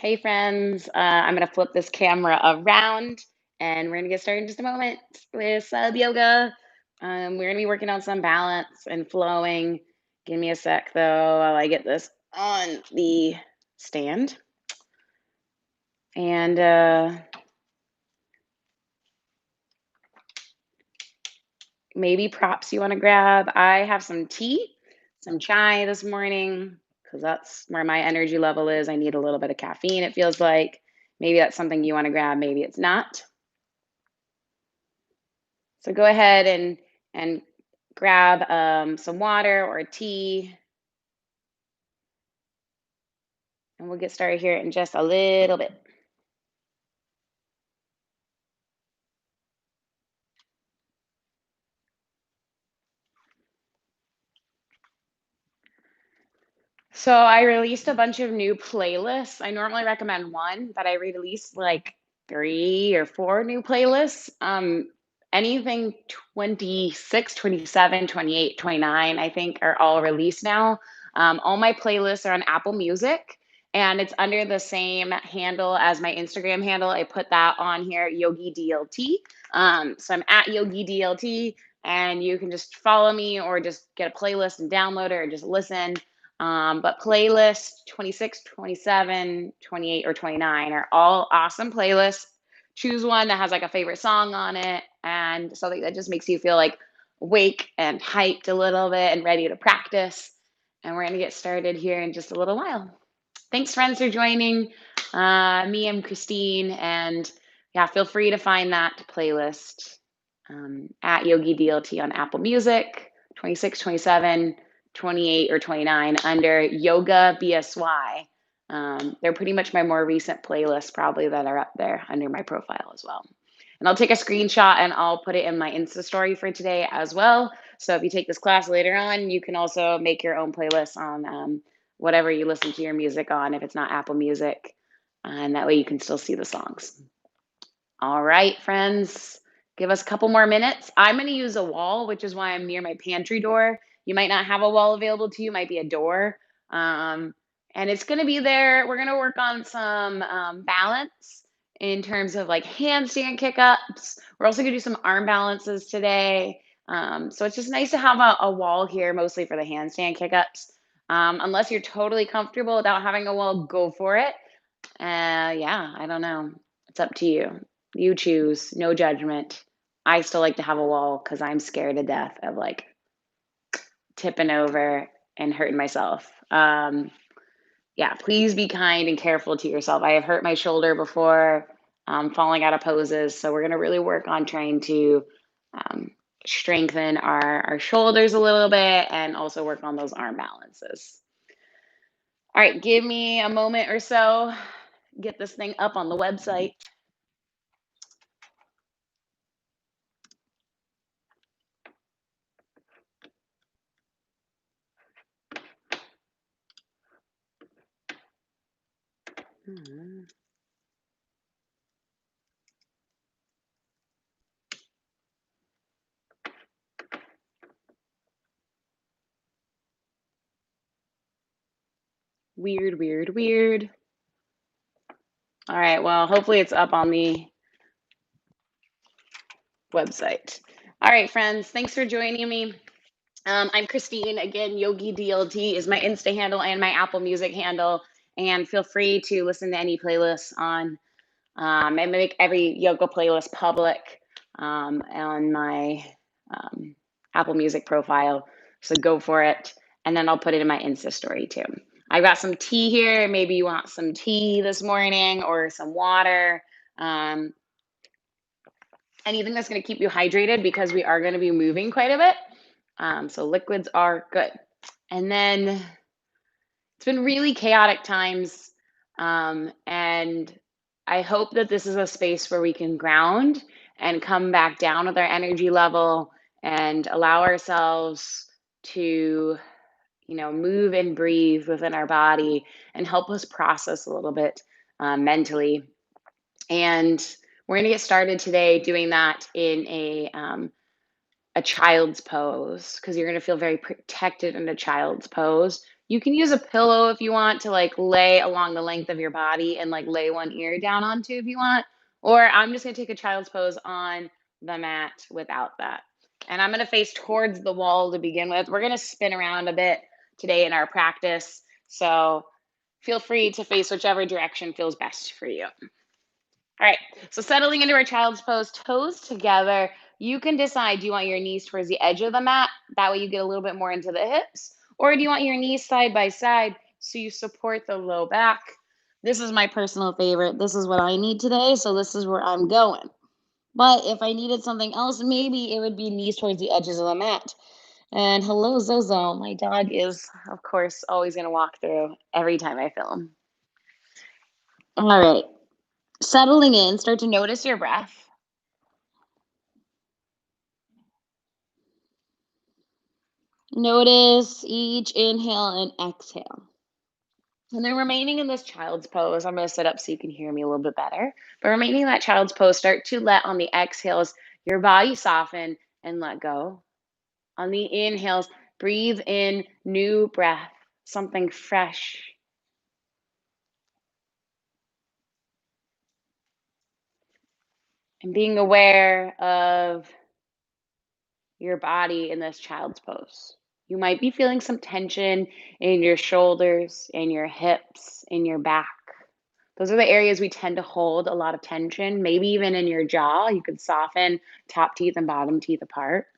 Hey friends, I'm gonna flip this camera around and we're gonna get started in just a moment with sub yoga. We're gonna be working on some balance and flowing. Give me a sec though while I get this on the stand. And maybe props you wanna grab. I have some tea, some chai this morning, because that's where my energy level is. I need a little bit of caffeine, it feels like. Maybe that's something you wanna grab, maybe it's not. So go ahead and grab some water or tea, and we'll get started here in just a little bit. So I released a bunch of new playlists. I normally recommend one, but I released like 3 or 4 new playlists. Anything 26, 27, 28, 29, I think are all released now. All my playlists are on Apple Music and it's under the same handle as my Instagram handle. I put that on here, Yogi DLT. So I'm at Yogi DLT and you can just follow me or just get a playlist and download it or just listen. But playlist 26, 27, 28, or 29 are all awesome playlists. Choose one that has like a favorite song on it and something that just makes you feel like awake and hyped a little bit and ready to practice. And we're going to get started here in just a little while. Thanks, friends, for joining. I'm Christine, and yeah, feel free to find that playlist at Yogi DLT on Apple Music, 26, 27, 28, or 29 under Yoga BSY. They're pretty much my more recent playlists, probably that are up there under my profile as well. And I'll take a screenshot and I'll put it in my Insta story for today as well. So if you take this class later on, you can also make your own playlist on whatever you listen to your music on, if it's not Apple Music. And that way you can still see the songs. All right, friends, give us a couple more minutes. I'm going to use a wall, which is why I'm near my pantry door. You might not have a wall available to you, might be a door. Um, and it's going to be there. We're going to work on some balance in terms of like handstand kick-ups. We're also going to do some arm balances today. So it's just nice to have a wall here, mostly for the handstand kick-ups. Unless you're totally comfortable without having a wall, go for it. Yeah, I don't know. It's up to you. You choose, no judgment. I still like to have a wall because I'm scared to death of like tipping over and hurting myself. Yeah, please be kind and careful to yourself. I have hurt my shoulder before, falling out of poses. So we're going to really work on trying to um, strengthen our shoulders a little bit and also work on those arm balances. All right, give me a moment or so. Get this thing up on the website. Hmm. Weird, weird, weird. All right, well, hopefully it's up on the website. All right, friends, thanks for joining me. I'm Christine. Again, Yogi DLT is my Insta handle and my Apple Music handle. And feel free to listen to any playlists on, and make every yoga playlist public on my Apple Music profile. So go for it. And then I'll put it in my Insta story too. I got some tea here. Maybe you want some tea this morning or some water. Um, Anything that's going to keep you hydrated because we are going to be moving quite a bit. So liquids are good. And then it's been really chaotic times. And I hope that this is a space where we can ground and come back down with our energy level and allow ourselves to, move and breathe within our body and help us process a little bit mentally. And we're going to get started today doing that in a child's pose because you're going to feel very protected in a child's pose. You can use a pillow if you want to like lay along the length of your body and like lay one ear down onto if you want. Or I'm just gonna take a child's pose on the mat without that. And I'm gonna face towards the wall to begin with. We're gonna spin around a bit today in our practice. So feel free to face whichever direction feels best for you. All right, so settling into our child's pose, toes together. You can decide, do you want your knees towards the edge of the mat? That way you get a little bit more into the hips. Or do you want your knees side by side so you support the low back? This is my personal favorite. This is what I need today, so this is where I'm going. But if I needed something else, maybe it would be knees towards the edges of the mat. And hello, Zozo. My dog is, of course, always going to walk through every time I film. All right. Settling in, start to notice your breath. Notice each inhale and exhale. And then remaining in this child's pose, I'm going to sit up so you can hear me a little bit better. But remaining in that child's pose, start to let on the exhales your body soften and let go. On the inhales, breathe in new breath, something fresh. And being aware of your body in this child's pose. You might be feeling some tension in your shoulders, in your hips, in your back. Those are the areas we tend to hold a lot of tension. Maybe even in your jaw, you could soften top teeth and bottom teeth apart.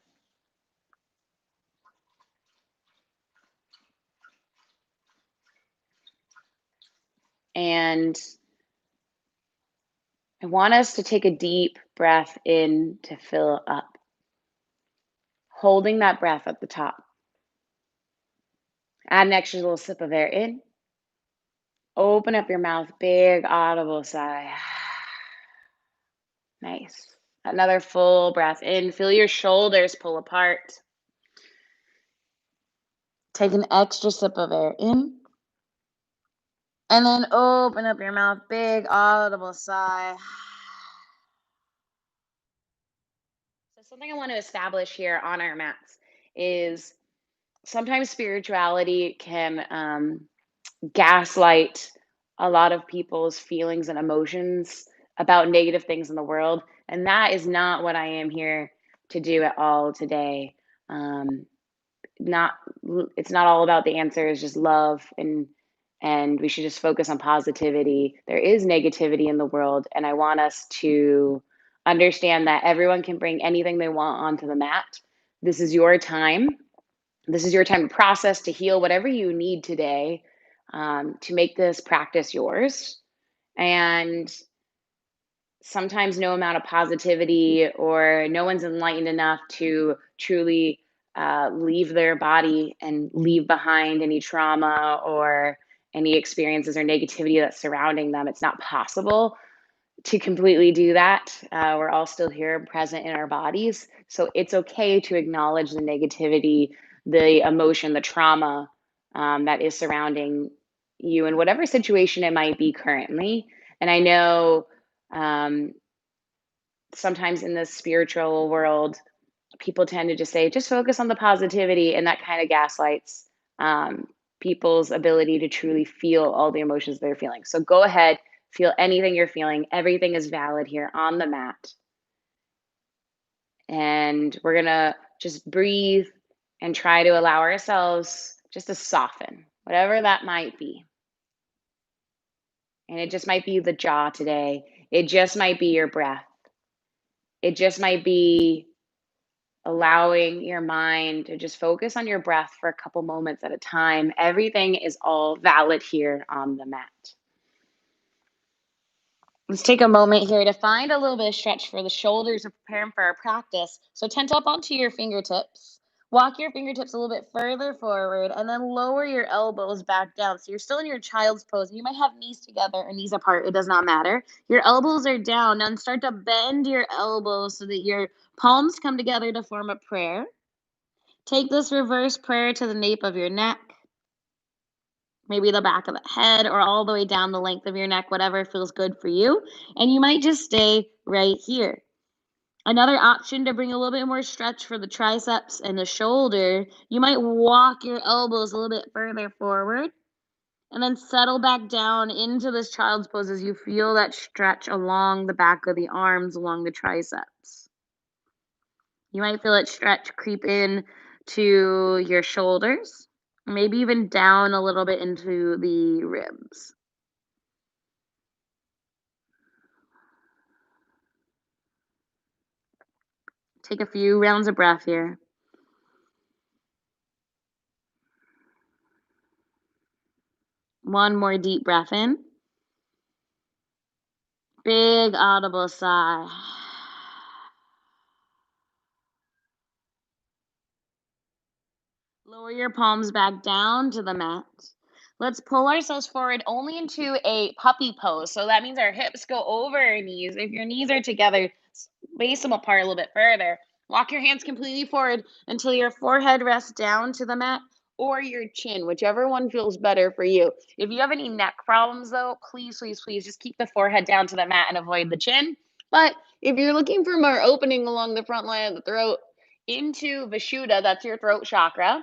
And I want us to take a deep breath in to fill up, holding that breath at the top. Add an extra little sip of air in. Open up your mouth, big audible sigh. Nice. Another full breath in. Feel your shoulders pull apart. Take an extra sip of air in. And then open up your mouth, big audible sigh. So, something I want to establish here on our mats is sometimes spirituality can gaslight a lot of people's feelings and emotions about negative things in the world. And that is not what I am here to do at all today. Um, not it's not all about the answer is just love, and we should just focus on positivity. There is negativity in the world, and I want us to understand that everyone can bring anything they want onto the mat. This is your time. This is your time to process, to heal whatever you need today, to make this practice yours. And sometimes no amount of positivity or no one's enlightened enough to truly leave their body and leave behind any trauma or any experiences or negativity that's surrounding them. It's not possible to completely do that. We're all still here present in our bodies. So it's okay to acknowledge the negativity, the emotion, the trauma that is surrounding you in whatever situation it might be currently. And I know um, sometimes in the spiritual world, people tend to just say, just focus on the positivity, and that kind of gaslights um, people's ability to truly feel all the emotions they're feeling. So go ahead, feel anything you're feeling. Everything is valid here on the mat. And we're going to just breathe and try to allow ourselves just to soften, whatever that might be. And it just might be the jaw today. It just might be your breath. It just might be allowing your mind to just focus on your breath for a couple moments at a time. Everything is all valid here on the mat. Let's take a moment here to find a little bit of stretch for the shoulders and preparing for our practice. So tent up onto your fingertips. Walk your fingertips a little bit further forward and then lower your elbows back down. So you're still in your child's pose. You might have knees together or knees apart. It does not matter. Your elbows are down. Now start to bend your elbows so that your palms come together to form a prayer. Take this reverse prayer to the nape of your neck, maybe the back of the head, or all the way down the length of your neck, whatever feels good for you. And you might just stay right here. Another option to bring a little bit more stretch for the triceps and the shoulder, you might walk your elbows a little bit further forward and then settle back down into this child's pose as you feel that stretch along the back of the arms, along the triceps. You might feel it stretch creep in to your shoulders, maybe even down a little bit into the ribs. Take a few rounds of breath here. One more deep breath in. Big audible sigh. Lower your palms back down to the mat. Let's pull ourselves forward only into a puppy pose. So that means our hips go over our knees. If your knees are together, space them apart a little bit further. Walk your hands completely forward until your forehead rests down to the mat or your chin, whichever one feels better for you. If you have any neck problems, though, please, please, please just keep the forehead down to the mat and avoid the chin. But if you're looking for more opening along the front line of the throat into Vishuddha, that's your throat chakra,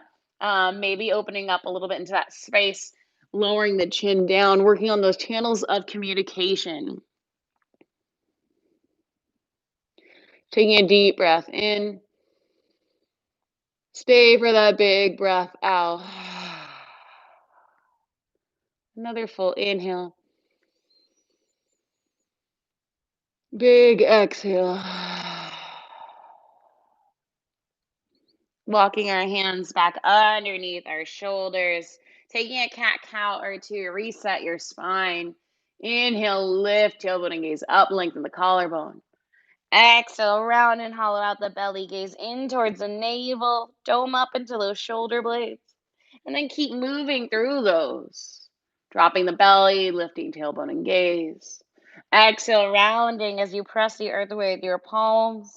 maybe opening up a little bit into that space, lowering the chin down, working on those channels of communication. Taking a deep breath in. Stay for that big breath out. Another full inhale. Big exhale. Walking our hands back underneath our shoulders. Taking a cat cow or two, reset your spine. Inhale, lift, tailbone and gaze up, lengthen the collarbone. Exhale, round and hollow out the belly, gaze in towards the navel, dome up into those shoulder blades, and then keep moving through those. Dropping the belly, lifting tailbone and gaze. Exhale, rounding as you press the earth with your palms.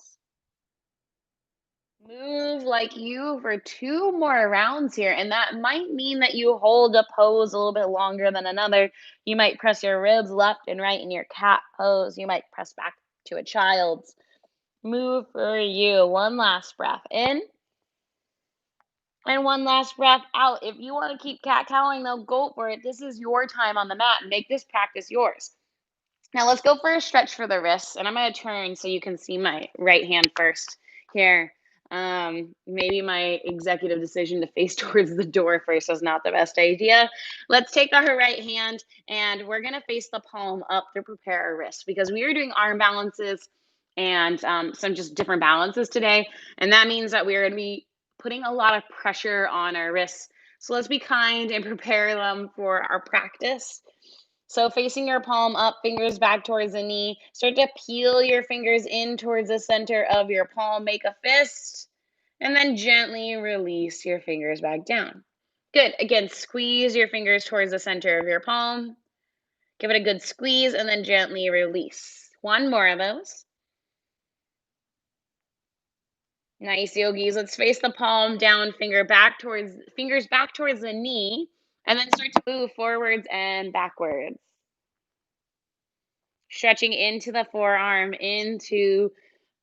Move like you for two more rounds here, and that might mean that you hold a pose a little bit longer than another. You might press your ribs left and right in your cat pose. You might press back to a child's. Move for you. One last breath in. And one last breath out. If you want to keep cat cowing, though, go for it. This is your time on the mat. Make this practice yours. Now let's go for a stretch for the wrists. And I'm going to turn so you can see my right hand first here. Maybe my executive decision to face towards the door first was not the best idea. Let's take our right hand and we're going to face the palm up to prepare our wrist because we are doing arm balances and some just different balances today. And that means that we're going to be putting a lot of pressure on our wrists. So let's be kind and prepare them for our practice. So facing your palm up, fingers back towards the knee. Start to peel your fingers in towards the center of your palm. Make a fist. And then gently release your fingers back down. Good. Again, squeeze your fingers towards the center of your palm. Give it a good squeeze and then gently release. One more of those. Nice, yogis. Let's face the palm down, fingers back towards the knee, and then start to move forwards and backwards. Stretching into the forearm, into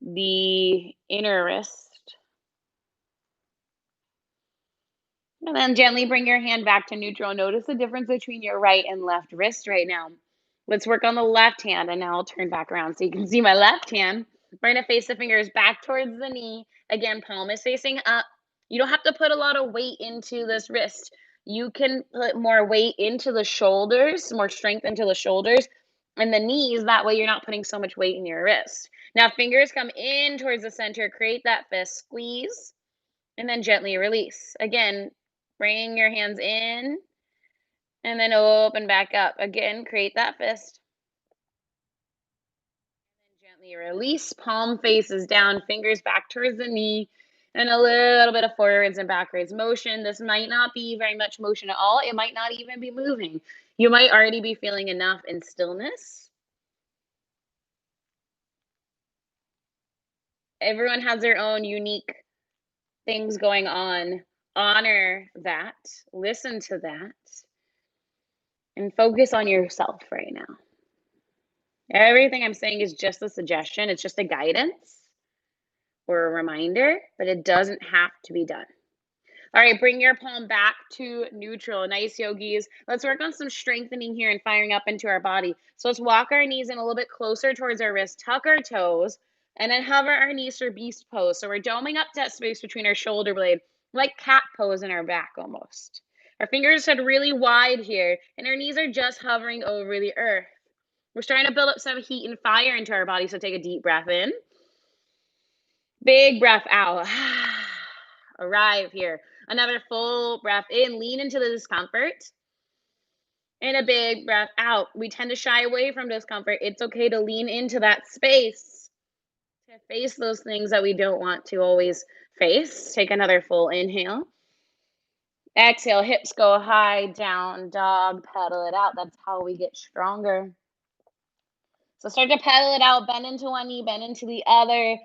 the inner wrist. And then gently bring your hand back to neutral. Notice the difference between your right and left wrist right now. Let's work on the left hand, and now I'll turn back around so you can see my left hand. We're going to face the fingers back towards the knee. Again, palm is facing up. You don't have to put a lot of weight into this wrist. You can put more weight into the shoulders, more strength into the shoulders and the knees. That way you're not putting so much weight in your wrist. Now, fingers come in towards the center. Create that fist. Squeeze and then gently release. Again, bring your hands in and then open back up. Again, create that fist. Gently release, palm faces down, fingers back towards the knee, and a little bit of forwards and backwards motion. This might not be very much motion at all. It might not even be moving. You might already be feeling enough in stillness. Everyone has their own unique things going on. Honor that, listen to that, and focus on yourself right now. Everything I'm saying is just a suggestion, it's just a guidance. or a reminder, but it doesn't have to be done. All right, bring your palm back to neutral. Nice, yogis. Let's work on some strengthening here and firing up into our body. So let's walk our knees in a little bit closer towards our wrist, tuck our toes, and then hover our knees for beast pose. So we're doming up that space between our shoulder blade, like cat pose in our back almost. Our fingers head really wide here, and our knees are just hovering over the earth. We're starting to build up some heat and fire into our body, so take a deep breath in. Big breath out. Arrive here. Another full breath in. Lean into the discomfort. And a big breath out. We tend to shy away from discomfort. It's okay to lean into that space, to face those things that we don't want to always face. Take another full inhale. Exhale, hips go high, down dog, pedal it out. That's how we get stronger. So start to pedal it out, bend into one knee, bend into the other.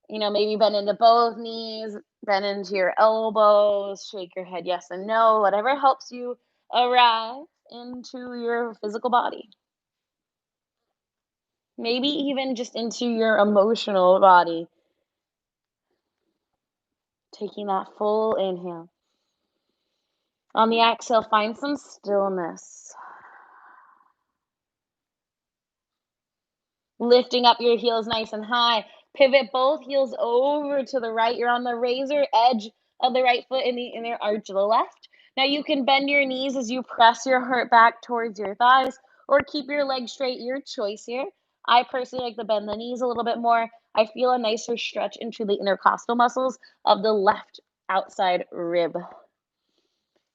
Maybe bend into both knees, bend into your elbows, shake your head yes and no, whatever helps you arrive into your physical body. Maybe even just into your emotional body. Taking that full inhale. On the exhale, find some stillness. Lifting up your heels nice and high. Pivot both heels over to the right. You're on the razor edge of the right foot in the inner arch of the left. Now you can bend your knees as you press your heart back towards your thighs, or keep your legs straight, your choice here. I personally like to bend the knees a little bit more. I feel a nicer stretch into the intercostal muscles of the left outside rib.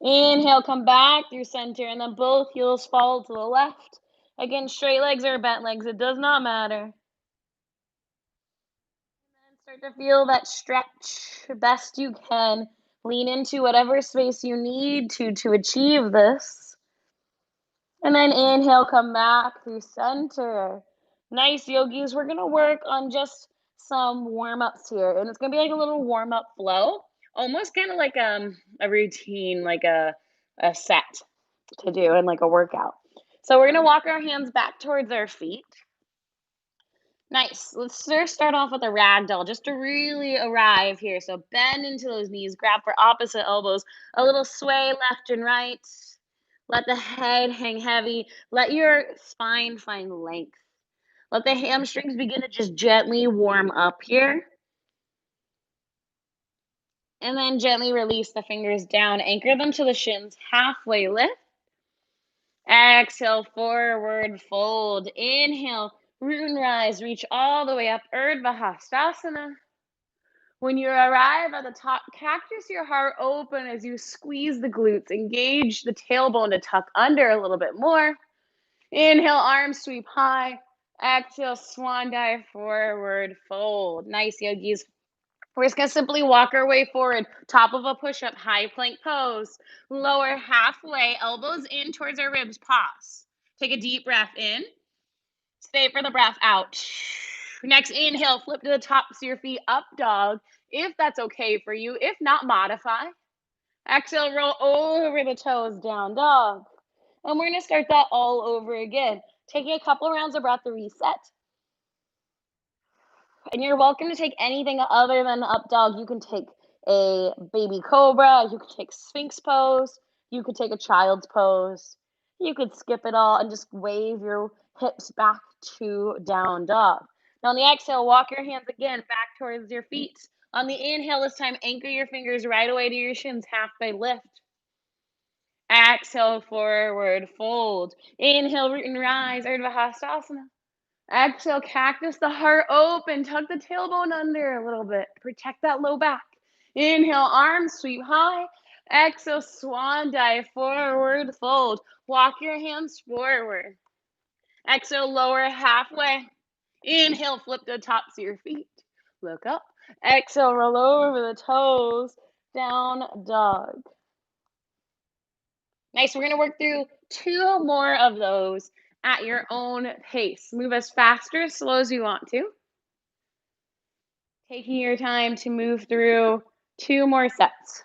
Inhale, come back through center, and then both heels fall to the left. Again, straight legs or bent legs, it does not matter. Start to feel that stretch best you can. Lean into whatever space you need to achieve this. And then inhale, come back through center. Nice, yogis. We're going to work on just some warm-ups here. And it's going to be like a little warm-up flow. Almost kind of like a routine, like a set to do and like a workout. So we're going to walk our hands back towards our feet. Nice. Let's first start off with a ragdoll just to really arrive here. So bend into those knees, grab for opposite elbows, a little sway left and right. Let the head hang heavy. Let your spine find length. Let the hamstrings begin to just gently warm up here. And then gently release the fingers down. Anchor them to the shins. Halfway lift. Exhale, forward fold. Inhale, root and rise. Reach all the way up, Urdhva Hastasana. When you arrive at the top, cactus your heart open as you squeeze the glutes. Engage the tailbone to tuck under a little bit more. Inhale, arms sweep high. Exhale, swan dive, forward fold. Nice, yogis. We're just going to simply walk our way forward. Top of a push-up, high plank pose. Lower halfway, elbows in towards our ribs. Pause. Take a deep breath in. Stay for the breath out. Next, inhale, flip to the tops of your feet, up dog, if that's okay for you. If not, modify. Exhale, roll over the toes, down dog. And we're going to start that all over again. Taking a couple rounds of breath to reset. And you're welcome to take anything other than up dog. You can take a baby cobra. You could take sphinx pose. You could take a child's pose. You could skip it all and just wave your hips back to down dog. Now on the exhale, walk your hands again back towards your feet. On the inhale this time, anchor your fingers right away to your shins, halfway lift. Exhale, forward fold. Inhale, root and rise, Urdhva Hastasana. Exhale, cactus the heart open. Tuck the tailbone under a little bit. Protect that low back. Inhale, arms sweep high. Exhale, swan dive, forward fold. Walk your hands forward. Exhale, lower halfway. Inhale, flip the tops of your feet. Look up. Exhale, roll over the toes. Down dog. Nice. We're going to work through 2 more of those at your own pace. Move as fast or as slow as you want to. Taking your time to move through 2 more sets.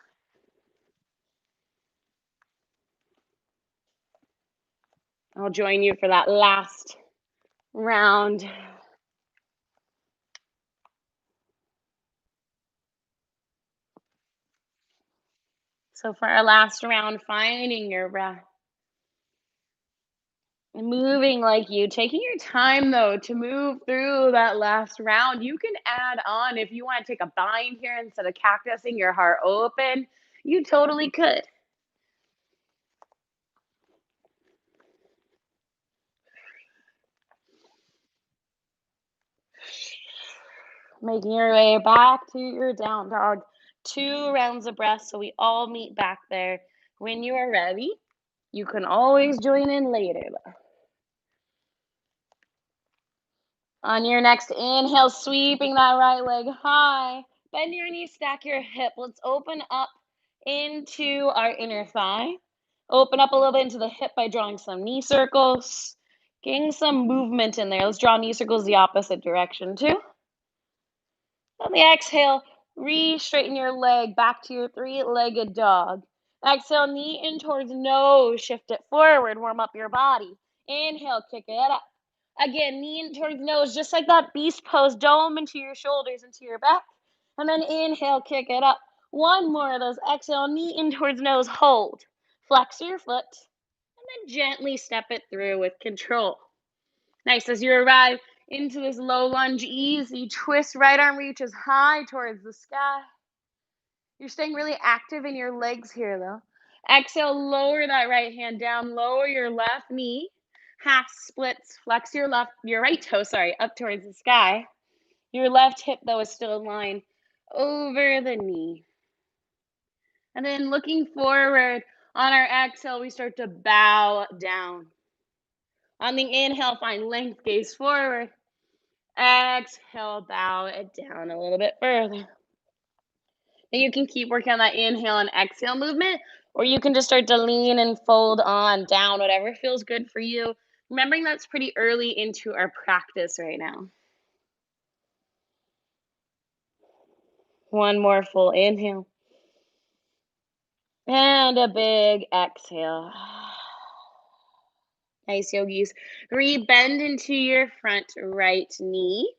I'll join you for that last round. So for our last round, finding your breath, moving like you, taking your time though to move through that last round. You can add on if you want to take a bind here instead of cactusing your heart open. You totally could. Making your way back to your down dog. 2 rounds of breath so we all meet back there. When you are ready, you can always join in later. On your next inhale, sweeping that right leg high. Bend your knees, stack your hip. Let's open up into our inner thigh. Open up a little bit into the hip by drawing some knee circles. Getting some movement in there. Let's draw knee circles the opposite direction too. On the exhale, re-straighten your leg back to your three-legged dog. Exhale, knee in towards nose. Shift it forward. Warm up your body. Inhale, kick it up. Again, knee in towards nose, just like that beast pose. Dome into your shoulders, into your back. And then inhale, kick it up. One more of those. Exhale, knee in towards nose. Hold. Flex your foot. And then gently step it through with control. Nice. As you arrive into this low lunge, easy twist. Right arm reaches high towards the sky. You're staying really active in your legs here, though. Exhale, lower that right hand down. Lower your left knee. Half splits. Flex your right toe, up towards the sky. Your left hip, though, is still in line over the knee. And then looking forward, on our exhale, we start to bow down. On the inhale, find length, gaze forward. Exhale, bow it down a little bit further. And you can keep working on that inhale and exhale movement, or you can just start to lean and fold on down, whatever feels good for you. Remembering that's pretty early into our practice right now. One more full inhale. And a big exhale. Nice, yogis. Re-bend into your front right knee.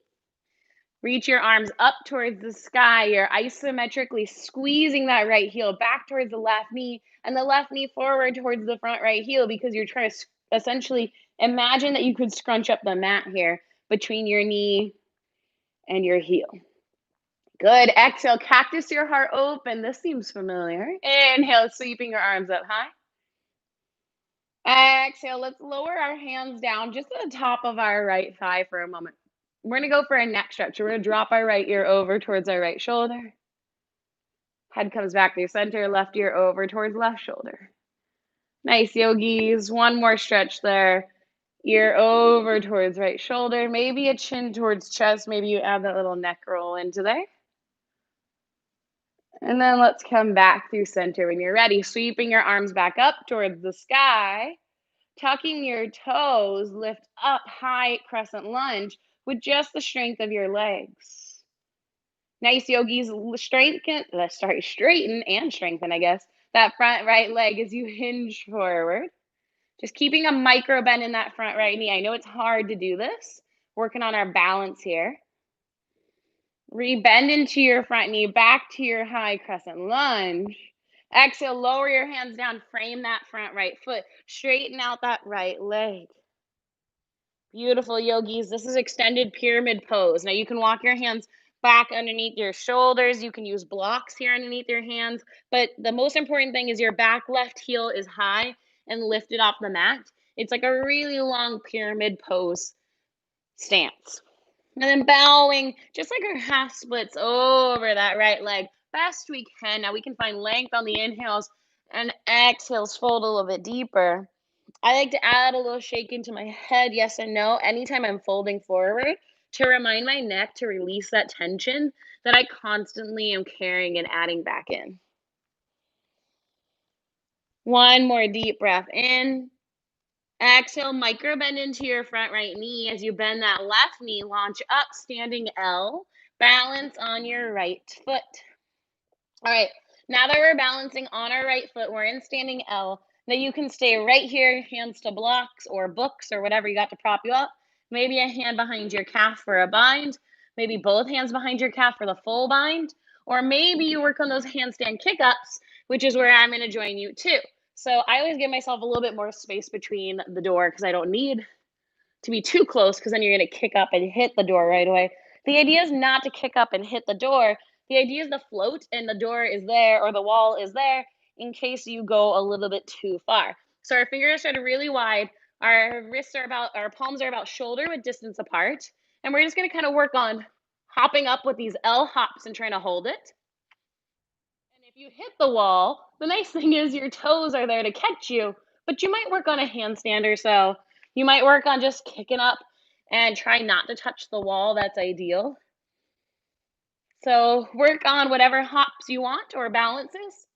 Reach your arms up towards the sky. You're isometrically squeezing that right heel back towards the left knee and the left knee forward towards the front right heel because you're trying to essentially imagine that you could scrunch up the mat here between your knee and your heel. Good. Exhale, cactus your heart open. This seems familiar. Inhale, sweeping your arms up high. Exhale, let's lower our hands down just at the top of our right thigh for a moment. We're going to go for a neck stretch. We're going to drop our right ear over towards our right shoulder. Head comes back to center, left ear over towards left shoulder. Nice, yogis. One more stretch there. Ear over towards right shoulder. Maybe a chin towards chest. Maybe you add that little neck roll into there. And then let's come back through center when you're ready. Sweeping your arms back up towards the sky. Tucking your toes, lift up high crescent lunge with just the strength of your legs. Nice, yogis. Straighten and strengthen, I guess, that front right leg as you hinge forward. Just keeping a micro bend in that front right knee. I know it's hard to do this. Working on our balance here. Re-bend into your front knee, back to your high crescent lunge. Exhale, lower your hands down, frame that front right foot. Straighten out that right leg. Beautiful, yogis. This is extended pyramid pose. Now you can walk your hands back underneath your shoulders. You can use blocks here underneath your hands. But the most important thing is your back left heel is high and lifted off the mat. It's like a really long pyramid pose stance. And then bowing, just like our half splits over that right leg. Best we can. Now we can find length on the inhales and exhales, fold a little bit deeper. I like to add a little shake into my head, yes and no, anytime I'm folding forward to remind my neck to release that tension that I constantly am carrying and adding back in. One more deep breath in. Exhale, micro bend into your front right knee. As you bend that left knee, launch up, standing L. Balance on your right foot. All right, now that we're balancing on our right foot, we're in standing L. Now you can stay right here, hands to blocks or books or whatever you got to prop you up. Maybe a hand behind your calf for a bind. Maybe both hands behind your calf for the full bind. Or maybe you work on those handstand kick-ups which is where I'm gonna join you too. So I always give myself a little bit more space between the door because I don't need to be too close because then you're gonna kick up and hit the door right away. The idea is not to kick up and hit the door. The idea is to float and the door is there or the wall is there in case you go a little bit too far. So our fingers are really wide. Our palms are about shoulder width distance apart. And we're just gonna kind of work on hopping up with these L hops and trying to hold it. And if you hit the wall, the nice thing is your toes are there to catch you, but you might work on a handstand or so. You might work on just kicking up and try not to touch the wall. That's ideal. So work on whatever hops you want or balances.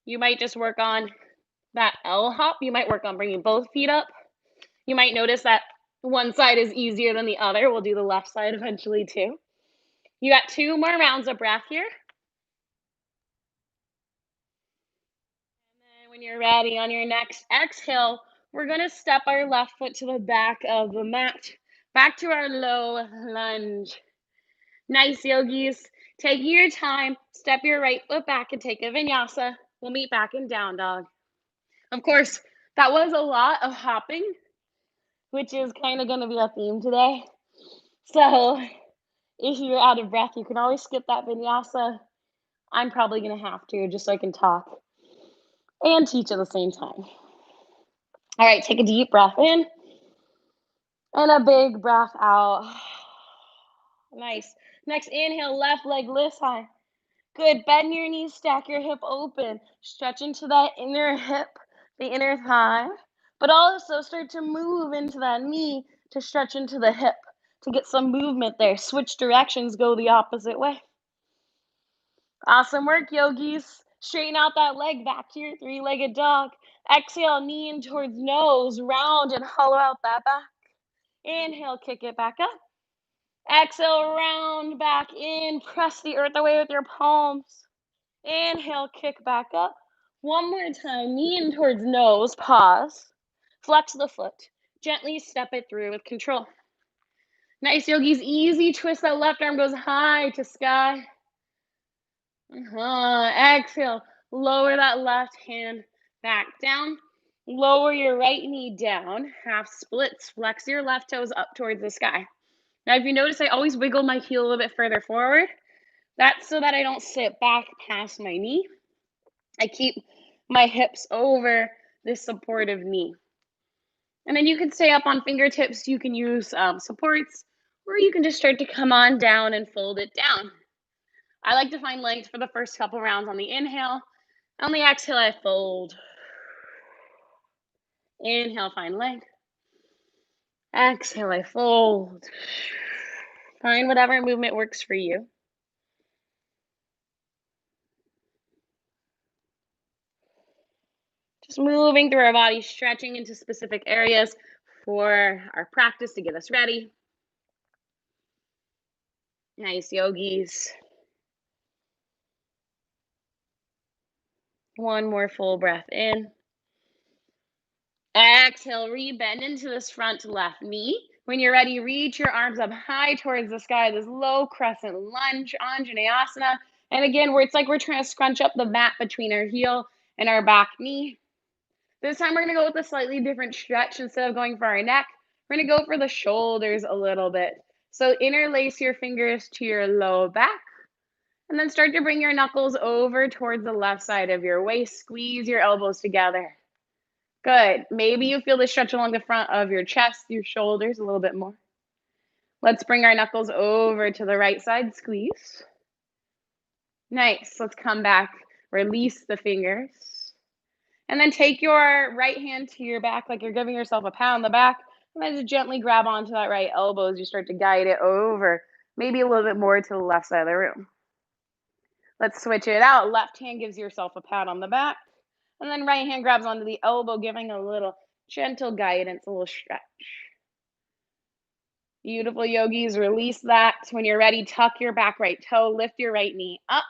You might just work on that L hop. You might work on bringing both feet up. You might notice that one side is easier than the other. We'll do the left side eventually too. You got 2 more rounds of breath here. And when you're ready on your next exhale, we're gonna step our left foot to the back of the mat, back to our low lunge. Nice, yogis. Take your time, step your right foot back and take a vinyasa. We'll meet back in down dog. Of course, that was a lot of hopping, which is kind of gonna be a theme today. So if you're out of breath, you can always skip that vinyasa. I'm probably gonna have to just so I can talk and teach at the same time. All right, take a deep breath in and a big breath out. Nice. Next inhale, left leg lifts high. Good. Bend your knees, stack your hip open. Stretch into that inner hip, the inner thigh, but also start to move into that knee to stretch into the hip to get some movement there. Switch directions, go the opposite way. Awesome work, yogis. Straighten out that leg back to your 3-legged dog. Exhale, knee in towards nose, round and hollow out that back. Inhale, kick it back up. Exhale, round back in. Press the earth away with your palms. Inhale, kick back up. One more time, knee in towards nose, pause. Flex the foot. Gently step it through with control. Nice, yogis. Easy twist. That left arm goes high to sky. Exhale. Lower that left hand back down. Lower your right knee down. Half splits. Flex your left toes up towards the sky. Now, if you notice, I always wiggle my heel a little bit further forward. That's so that I don't sit back past my knee. I keep my hips over this supportive knee. And then you can stay up on fingertips. You can use supports, or you can just start to come on down and fold it down. I like to find length for the first couple rounds on the inhale. On the exhale, I fold. Inhale, find length. Exhale, I fold. Find whatever movement works for you. Just moving through our body, stretching into specific areas for our practice to get us ready. Nice, yogis. One more full breath in. Exhale, re-bend into this front left knee. When you're ready, reach your arms up high towards the sky, this low crescent lunge, Anjaneyasana. And again, where it's like we're trying to scrunch up the mat between our heel and our back knee. This time we're gonna go with a slightly different stretch. Instead of going for our neck, we're gonna go for the shoulders a little bit. So interlace your fingers to your low back. And then start to bring your knuckles over towards the left side of your waist. Squeeze your elbows together. Good. Maybe you feel the stretch along the front of your chest, your shoulders a little bit more. Let's bring our knuckles over to the right side. Squeeze. Nice. Let's come back. Release the fingers. And then take your right hand to your back like you're giving yourself a pat on the back. And then just gently grab onto that right elbow as you start to guide it over, maybe a little bit more to the left side of the room. Let's switch it out. Left hand gives yourself a pat on the back. And then right hand grabs onto the elbow, giving a little gentle guidance, a little stretch. Beautiful, yogis. Release that. When you're ready, tuck your back right toe, lift your right knee up.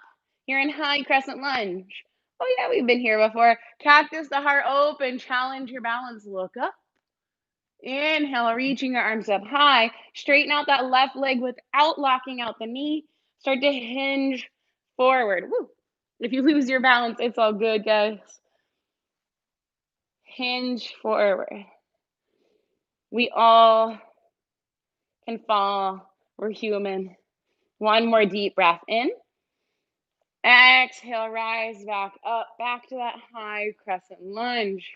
You're in high crescent lunge. Oh yeah, we've been here before. Cactus the heart open. Challenge your balance. Look up. Inhale, reaching your arms up high. Straighten out that left leg without locking out the knee. Start to hinge forward. Woo. If you lose your balance, it's all good, guys. Hinge forward. We all can fall. We're human. One more deep breath in. Exhale, rise back up, back to that high crescent lunge.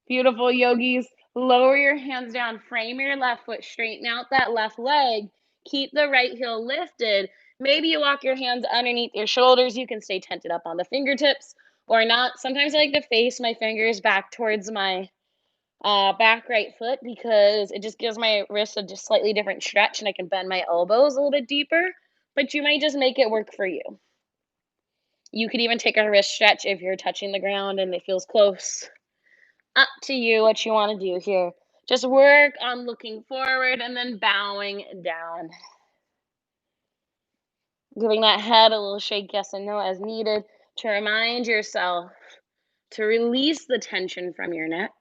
Beautiful, yogis. Lower your hands down, frame your left foot, straighten out that left leg. Keep the right heel lifted. Maybe you walk your hands underneath your shoulders. You can stay tented up on the fingertips or not. Sometimes I like to face my fingers back towards my back right foot because it just gives my wrists a just slightly different stretch and I can bend my elbows a little bit deeper, but you might just make it work for you. You could even take a wrist stretch if you're touching the ground and it feels close. Up to you what you want to do here. Just work on looking forward and then bowing down. Giving that head a little shake, yes and no, as needed to remind yourself to release the tension from your neck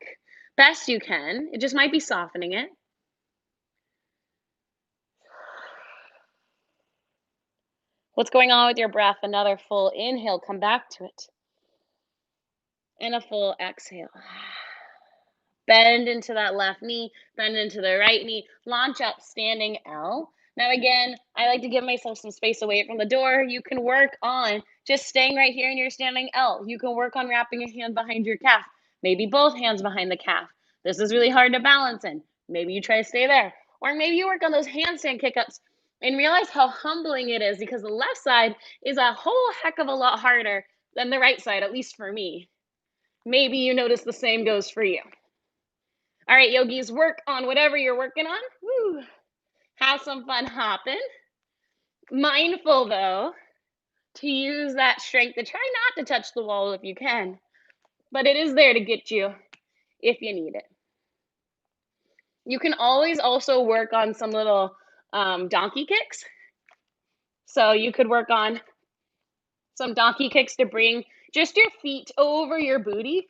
best you can. It just might be softening it. What's going on with your breath? Another full inhale, come back to it. And a full exhale. Bend into that left knee, bend into the right knee, launch up, standing L. Now again, I like to give myself some space away from the door. You can work on just staying right here in your standing L. You can work on wrapping a hand behind your calf, maybe both hands behind the calf. This is really hard to balance in. Maybe you try to stay there. Or maybe you work on those handstand kick-ups and realize how humbling it is because the left side is a whole heck of a lot harder than the right side, at least for me. Maybe you notice the same goes for you. All right, yogis, work on whatever you're working on. Woo. Have some fun hopping. Mindful, though, to use that strength to try not to touch the wall if you can, but it is there to get you if you need it. You can always also work on some little donkey kicks. So you could work on some donkey kicks to bring just your feet over your booty,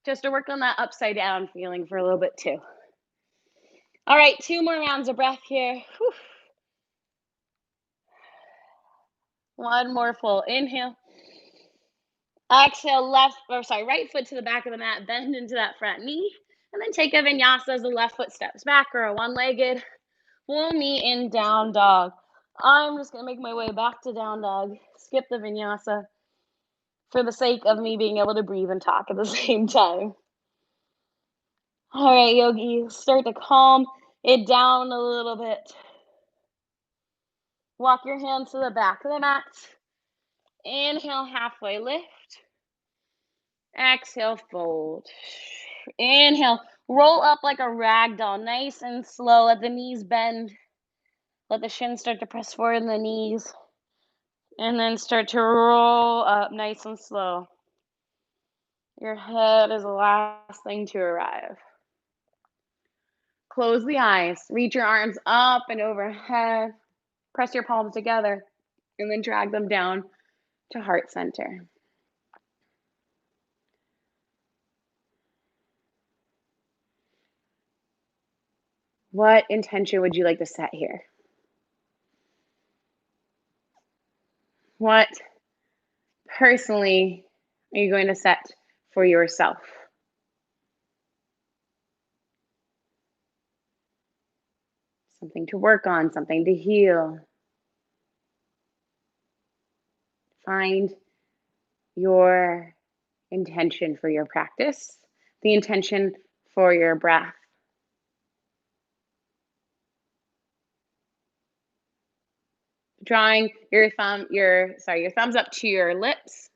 just to work on that upside down feeling for a little bit too. All right, 2 more rounds of breath here. Whew. One more full inhale. Exhale, right foot to the back of the mat, bend into that front knee, and then take a vinyasa as the left foot steps back or a one-legged full knee in down dog. I'm just gonna make my way back to down dog, skip the vinyasa for the sake of me being able to breathe and talk at the same time. All right, yogi, start to calm it down a little bit. Walk your hands to the back of the mat. Inhale, halfway lift. Exhale, fold. Inhale, roll up like a rag doll, nice and slow. Let the knees bend. Let the shins start to press forward in the knees. And then start to roll up nice and slow. Your head is the last thing to arrive. Close the eyes. Reach your arms up and overhead. Press your palms together. And then drag them down to heart center. What intention would you like to set here? What personally are you going to set for yourself? Something to work on, something to heal. Find your intention for your practice, the intention for your breath. Drawing your thumbs up to your lips,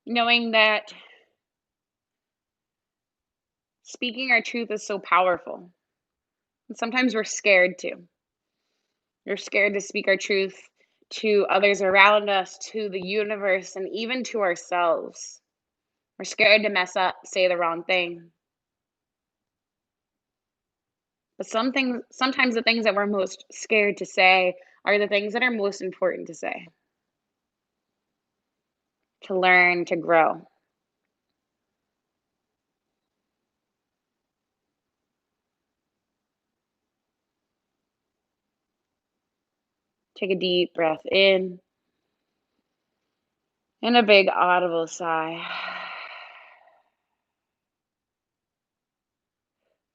knowing that speaking our truth is so powerful. And sometimes we're scared to. We're scared to speak our truth to others around us, to the universe, and even to ourselves. We're scared to mess up, say the wrong thing. But sometimes the things that we're most scared to say are the things that are most important to say, to learn, to grow. Take a deep breath in. And a big audible sigh.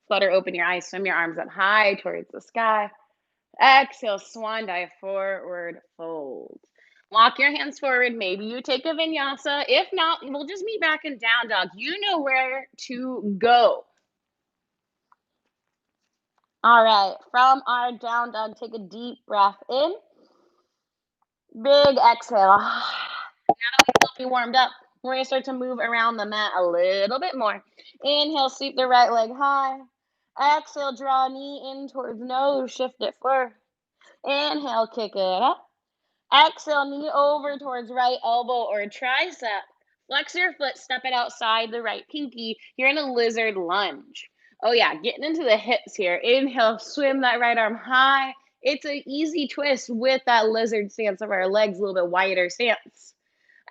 Flutter open your eyes, swim your arms up high towards the sky. Exhale, swan dive, forward fold. Walk your hands forward. Maybe you take a vinyasa. If not, we'll just meet back in down dog. You know where to go. All right, from our down dog, take a deep breath in. Big exhale. Now that we feel pretty warmed up, we're gonna start to move around the mat a little bit more. Inhale, sweep the right leg high. Exhale, draw knee in towards nose, shift it forward. Inhale, kick it up. Exhale, knee over towards right elbow or tricep. Flex your foot, step it outside the right pinky. You're in a lizard lunge. Oh yeah, getting into the hips here. Inhale, swim that right arm high. It's an easy twist with that lizard stance of our legs, a little bit wider stance.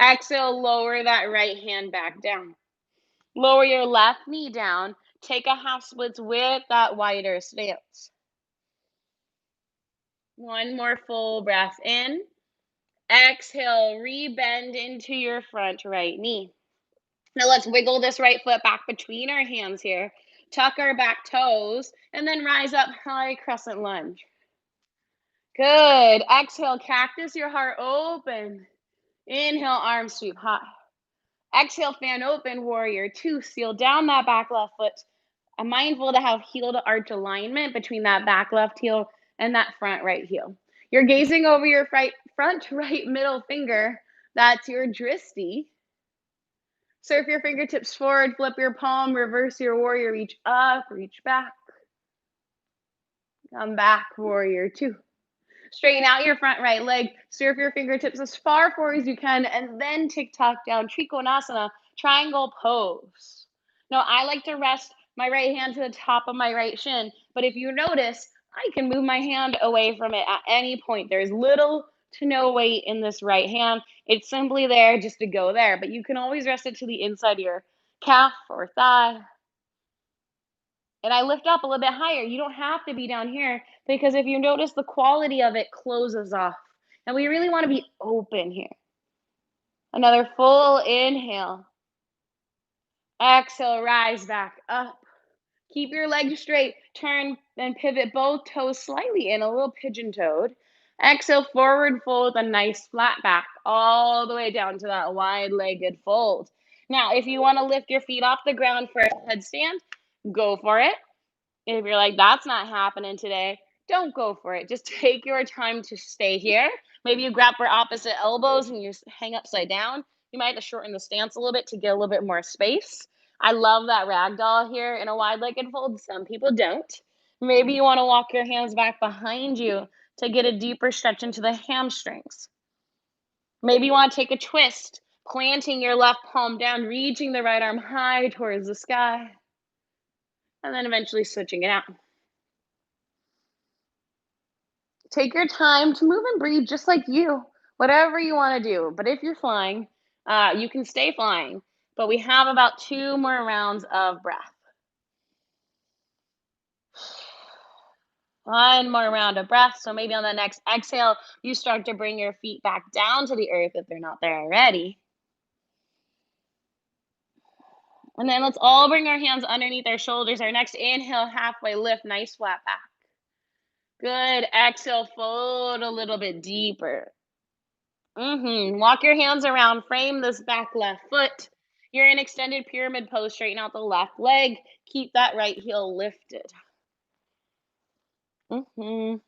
Exhale, lower that right hand back down. Lower your left knee down. Take a half splits with that wider stance. One more full breath in. Exhale, rebend into your front right knee. Now let's wiggle this right foot back between our hands here. Tuck our back toes and then rise up high crescent lunge. Good. Exhale, cactus your heart open. Inhale, arms sweep high. Exhale, fan open, warrior two. Seal down that back left foot. I'm mindful to have heel to arch alignment between that back left heel and that front right heel. You're gazing over your front right middle finger. That's your dristi. Surf your fingertips forward, flip your palm, reverse your warrior, reach up, reach back. Come back, warrior two. Straighten out your front right leg, surf your fingertips as far forward as you can, and then tick-tock down, Trikonasana, triangle pose. Now, I like to rest my right hand to the top of my right shin, but if you notice, I can move my hand away from it at any point. There's little to no weight in this right hand. It's simply there just to go there, but you can always rest it to the inside of your calf or thigh. And I lift up a little bit higher. You don't have to be down here because if you notice, the quality of it closes off. And we really want to be open here. Another full inhale. Exhale, rise back up. Keep your legs straight. Turn and pivot both toes slightly in, a little pigeon-toed. Exhale, forward fold, a nice flat back, all the way down to that wide-legged fold. Now, if you want to lift your feet off the ground for a headstand, go for it. If you're like, that's not happening today, don't go for it. Just take your time to stay here. Maybe you grab for opposite elbows and you hang upside down. You might have to shorten the stance a little bit to get a little bit more space. I love that ragdoll here in a wide-legged fold. Some people don't. Maybe you want to walk your hands back behind you to get a deeper stretch into the hamstrings. Maybe you want to take a twist, planting your left palm down, reaching the right arm high towards the sky, and then eventually switching it out. Take your time to move and breathe just like you, whatever you want to do. But if you're flying, you can stay flying. But we have about 2 more rounds of breath. One more round of breath. So maybe on the next exhale, you start to bring your feet back down to the earth if they're not there already. And then let's all bring our hands underneath our shoulders. Our next inhale, halfway lift, nice flat back. Good. Exhale, fold a little bit deeper. Walk your hands around, frame this back left foot. You're in extended pyramid pose, straighten out the left leg. Keep that right heel lifted.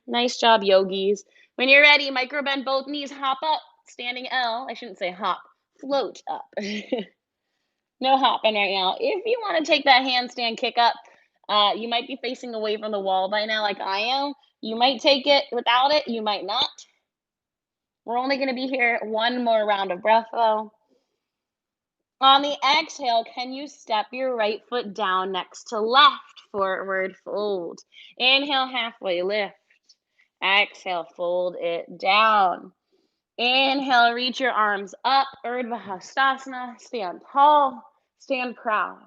Nice job, yogis. When you're ready, micro bend both knees, hop up, standing L. I shouldn't say hop, float up. No hopping right now. If you want to take that handstand kick up, you might be facing away from the wall by now, like I am. You might take it without it, you might not. We're only going to be here one more round of breath, though. On the exhale, can you step your right foot down next to left? Forward fold. Inhale, halfway lift. Exhale, fold it down. Inhale, reach your arms up. Urdhva Hastasana. Stand tall. Stand proud.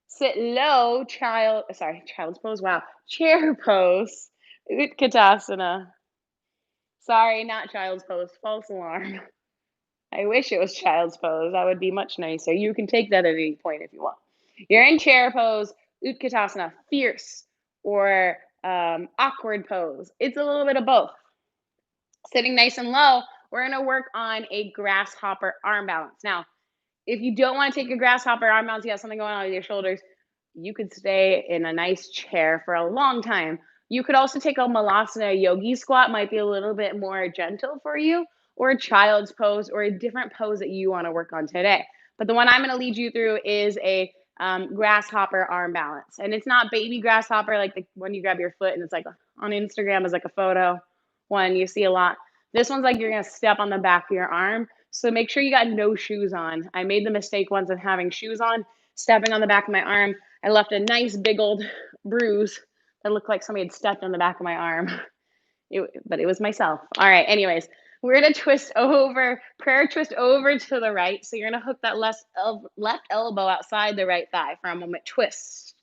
Sit low. Child's pose. Wow. Chair pose. Utkatasana. Sorry, not child's pose. False alarm. I wish it was child's pose. That would be much nicer. You can take that at any point if you want. You're in chair pose, Utkatasana, fierce, or awkward pose. It's a little bit of both. Sitting nice and low, we're gonna work on a grasshopper arm balance. Now, if you don't want to take a grasshopper arm balance, you have something going on with your shoulders, you could stay in a nice chair for a long time. You could also take a Malasana yogi squat, might be a little bit more gentle for you, or a child's pose, or a different pose that you want to work on today. But the one I'm going to lead you through is a grasshopper arm balance. And it's not baby grasshopper like the one you grab your foot and it's like on Instagram is like a photo one you see a lot. This one's like you're going to step on the back of your arm. So make sure you got no shoes on. I made the mistake once of having shoes on, stepping on the back of my arm. I left a nice big old bruise that looked like somebody had stepped on the back of my arm. But it was myself. All right, anyways, we're gonna twist over, prayer twist over to the right. So you're gonna hook that left elbow outside the right thigh for a moment. Twist.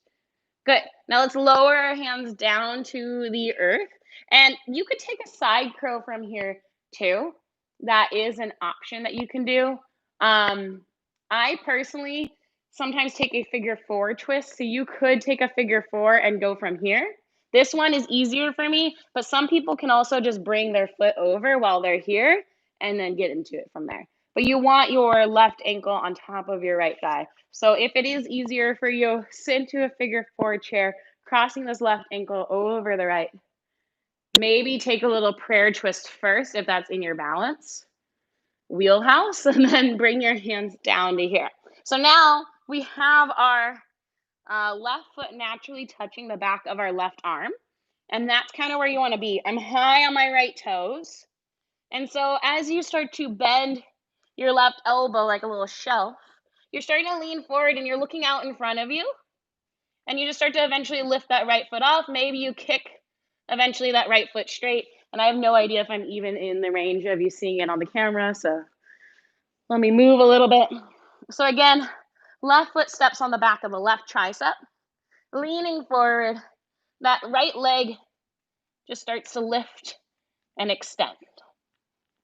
Good. Now let's lower our hands down to the earth. And you could take a side curl from here too. That is an option that you can do. I personally sometimes take a figure four twist. So you could take a figure four and go from here. This one is easier for me, but some people can also just bring their foot over while they're here and then get into it from there. But you want your left ankle on top of your right thigh. So if it is easier for you, sit into a figure four chair, crossing this left ankle over the right. Maybe take a little prayer twist first if that's in your balance wheelhouse, and then bring your hands down to here. So now we have our left foot naturally touching the back of our left arm. And that's kind of where you want to be. I'm high on my right toes. And so as you start to bend your left elbow like a little shelf, you're starting to lean forward and you're looking out in front of you. And you just start to eventually lift that right foot off. Maybe you kick eventually that right foot straight. And I have no idea if I'm even in the range of you seeing it on the camera. So let me move a little bit. So again, left foot steps on the back of the left tricep, leaning forward. That right leg just starts to lift and extend.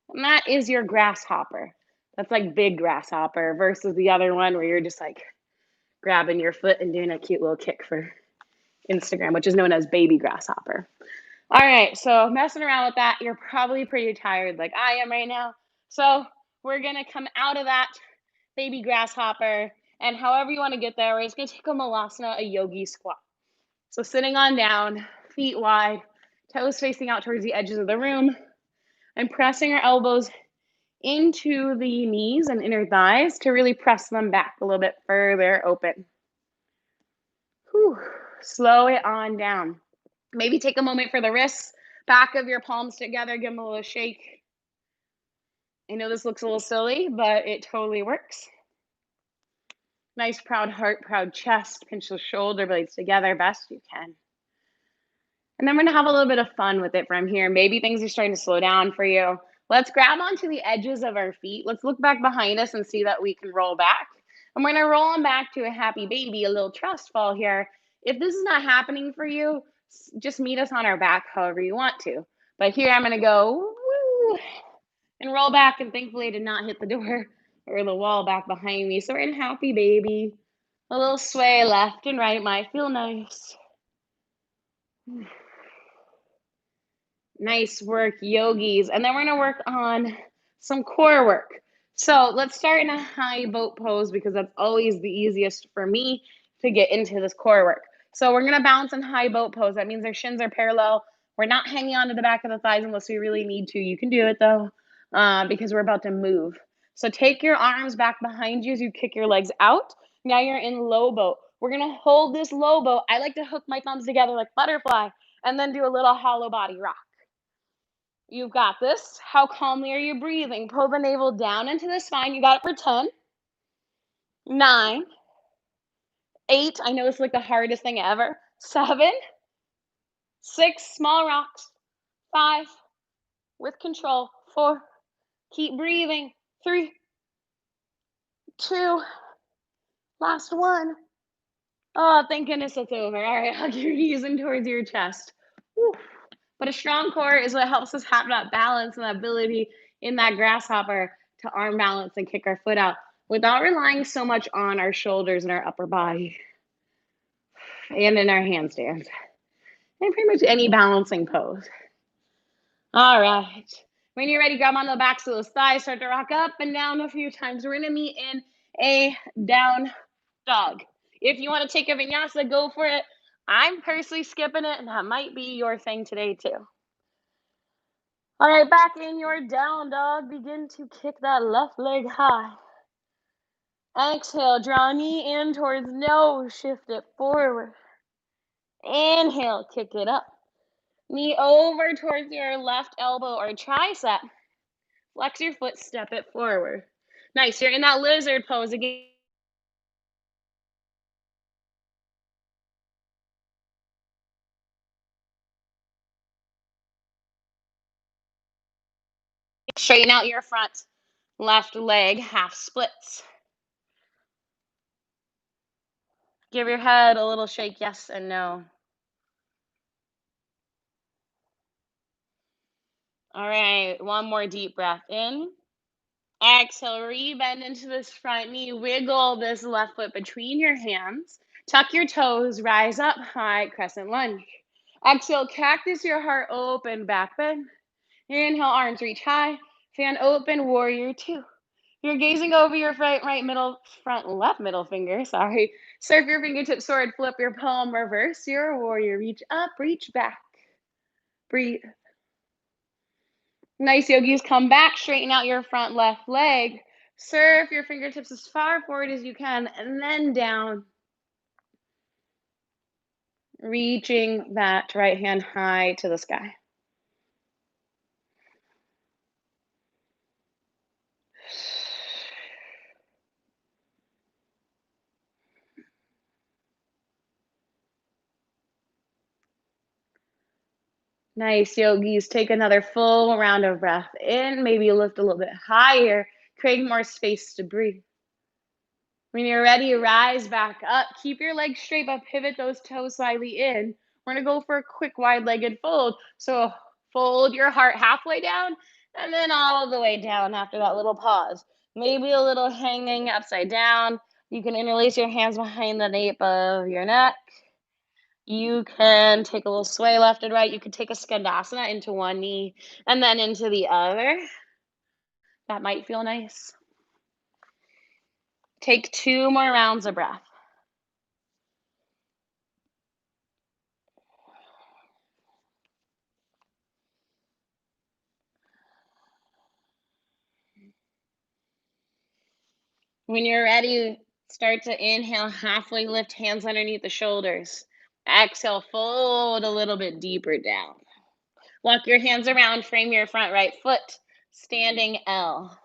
And that is your grasshopper. That's like big grasshopper versus the other one where you're just like grabbing your foot and doing a cute little kick for Instagram, which is known as baby grasshopper. All right, so messing around with that, you're probably pretty tired like I am right now. So we're gonna come out of that baby grasshopper, and however you wanna get there, we're just gonna take a Malasana, a yogi squat. So sitting on down, feet wide, toes facing out towards the edges of the room, and pressing our elbows into the knees and inner thighs to really press them back a little bit further open. Whew. Slow it on down. Maybe take a moment for the wrists, back of your palms together, give them a little shake. I know this looks a little silly, but it totally works. Nice proud heart, proud chest, pinch the shoulder blades together best you can. And then we're gonna have a little bit of fun with it from here. Maybe things are starting to slow down for you. Let's grab onto the edges of our feet. Let's look back behind us and see that we can roll back. And we're gonna roll them back to a happy baby, a little trust fall here. If this is not happening for you, just meet us on our back however you want to. But here I'm gonna go woo, and roll back, and thankfully I did not hit the door or the wall back behind me. So we're in happy baby. A little sway left and right might feel nice. Nice work, yogis. And then we're gonna work on some core work. So let's start in a high boat pose because that's always the easiest for me to get into this core work. So we're gonna bounce in high boat pose. That means our shins are parallel. We're not hanging onto the back of the thighs unless we really need to. You can do it though, because we're about to move. So take your arms back behind you as you kick your legs out. Now you're in low boat. We're gonna hold this low boat. I like to hook my thumbs together like butterfly and then do a little hollow body rock. You've got this. How calmly are you breathing? Pull the navel down into the spine. You got it for 10, 9, 8. I know this is like the hardest thing ever. 7, 6, small rocks. 5, with control. 4, keep breathing. 3, 2, last one. Oh, thank goodness it's over. All right, hug your knees in towards your chest. Whew. But a strong core is what helps us have that balance and that ability in that grasshopper to arm balance and kick our foot out without relying so much on our shoulders and our upper body and in our handstands and pretty much any balancing pose. All right. When you're ready, grab onto the backs of those thighs, start to rock up and down a few times. We're going to meet in a down dog. If you want to take a vinyasa, go for it. I'm personally skipping it, and that might be your thing today too. All right, back in your down dog. Begin to kick that left leg high. Exhale, draw knee in towards nose, shift it forward. Inhale, kick it up. Knee over towards your left elbow or tricep. Flex your foot, step it forward. Nice, you're in that lizard pose again. Straighten out your front left leg, half splits. Give your head a little shake, yes and no. All right, one more deep breath in. Exhale, re-bend into this front knee. Wiggle this left foot between your hands. Tuck your toes, rise up high, crescent lunge. Exhale, cactus your heart open, back bend. Inhale, arms reach high. Fan open, warrior two. You're gazing over your front left middle finger, sorry. Surf your fingertips forward, flip your palm, reverse your warrior. Reach up, reach back. Breathe. Nice, yogis. Come back, straighten out your front left leg. Surf your fingertips as far forward as you can, and then down. Reaching that right hand high to the sky. Nice, yogis. Take another full round of breath in. Maybe lift a little bit higher, create more space to breathe. When you're ready, rise back up. Keep your legs straight, but pivot those toes slightly in. We're going to go for a quick wide-legged fold. So fold your heart halfway down and then all the way down after that little pause. Maybe a little hanging upside down. You can interlace your hands behind the nape of your neck. You can take a little sway left and right. You can take a skandasana into one knee and then into the other. That might feel nice. Take 2 more rounds of breath. When you're ready, start to inhale, halfway lift, hands underneath the shoulders. Exhale, fold a little bit deeper down. Walk your hands around, frame your front right foot, standing L.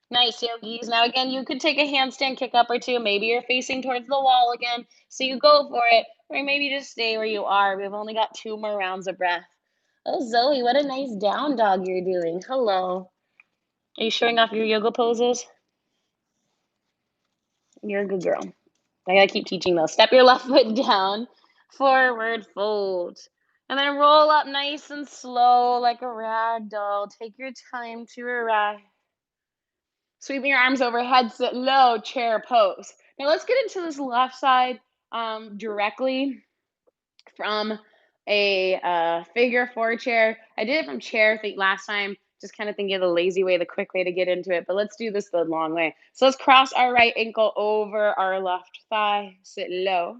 Nice, yogis. Now again, you could take a handstand kick up or two. Maybe you're facing towards the wall again, so you go for it. Or maybe just stay where you are. We've only got 2 more rounds of breath. Oh, Zoe, what a nice down dog you're doing. Hello. Are you showing off your yoga poses? You're a good girl. I gotta keep teaching those. Step your left foot down, forward fold. And then roll up nice and slow like a rag doll. Take your time to arrive. Sweeping your arms overhead, sit low, chair pose. Now let's get into this left side directly from a figure four chair. I did it from chair, I think last time, just kind of thinking of the lazy way, the quick way to get into it, but let's do this the long way. So let's cross our right ankle over our left thigh, sit low.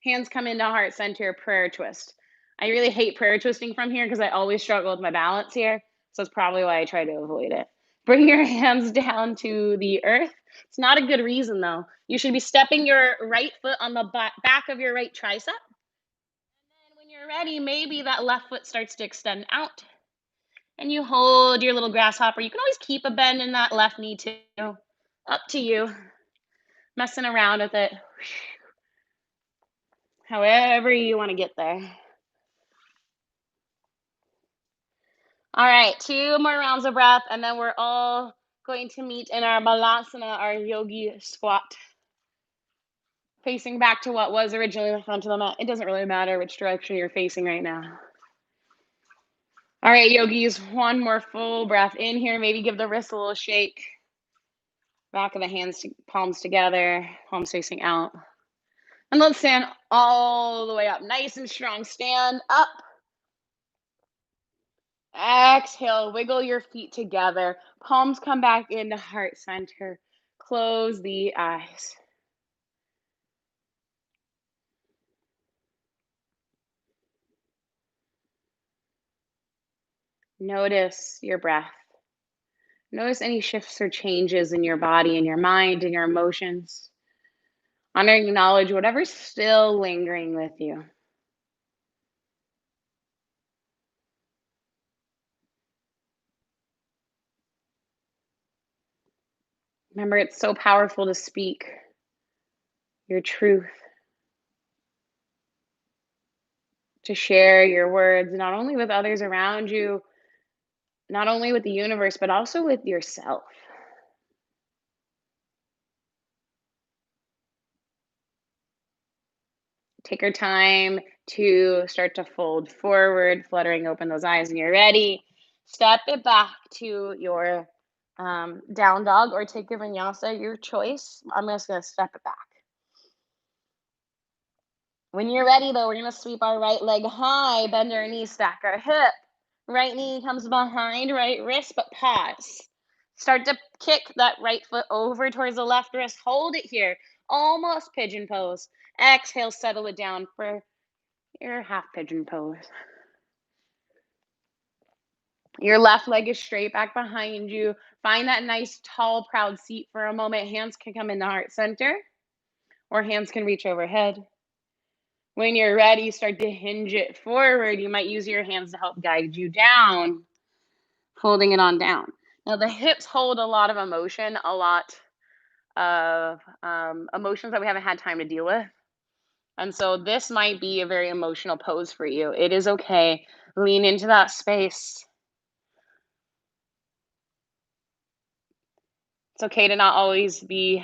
Hands come into heart center, prayer twist. I really hate prayer twisting from here because I always struggle with my balance here. So that's probably why I try to avoid it. Bring your hands down to the earth. It's not a good reason though. You should be stepping your right foot on the back of your right tricep. And then when you're ready, maybe that left foot starts to extend out. And you hold your little grasshopper. You can always keep a bend in that left knee too. Up to you. Messing around with it. However you want to get there. All right, 2 more rounds of breath, and then we're all going to meet in our Balasana, our yogi squat. Facing back to what was originally the front of the mat. It doesn't really matter which direction you're facing right now. All right, yogis, one more full breath in here. Maybe give the wrists a little shake. Back of the hands, palms together, palms facing out. And let's stand all the way up. Nice and strong. Stand up. Exhale, wiggle your feet together. Palms come back into heart center. Close the eyes. Notice your breath. Notice any shifts or changes in your body, in your mind, in your emotions. Honor and acknowledge whatever's still lingering with you. Remember, it's so powerful to speak your truth, to share your words, not only with others around you, not only with the universe, but also with yourself. Take your time to start to fold forward, fluttering open those eyes when you're ready. Step it back to your down dog or take your vinyasa, your choice. I'm just going to step it back. When you're ready, though, we're going to sweep our right leg high, bend our knee, stack our hip. Right knee comes behind right wrist, but pause. Start to kick that right foot over towards the left wrist. Hold it here. Almost pigeon pose. Exhale, settle it down for your half pigeon pose. Your left leg is straight back behind you. Find that nice, tall, proud seat for a moment. Hands can come into heart center, or hands can reach overhead. When you're ready, start to hinge it forward. You might use your hands to help guide you down, folding it on down. Now, the hips hold a lot of emotion, a lot of emotions that we haven't had time to deal with. And so, this might be a very emotional pose for you. It is okay. Lean into that space. It's okay to not always be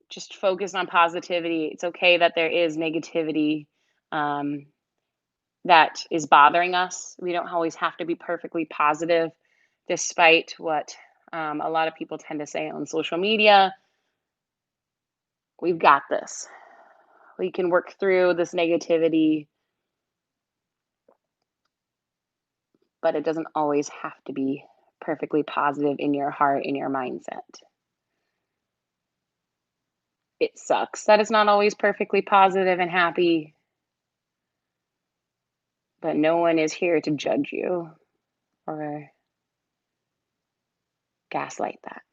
just focused on positivity. It's okay that there is negativity um, that is bothering us. We don't always have to be perfectly positive, despite what a lot of people tend to say on social media. We've got this. We can work through this negativity, but it doesn't always have to be perfectly positive in your heart, in your mindset. It sucks that it's not always perfectly positive and happy, but no one is here to judge you or gaslight that.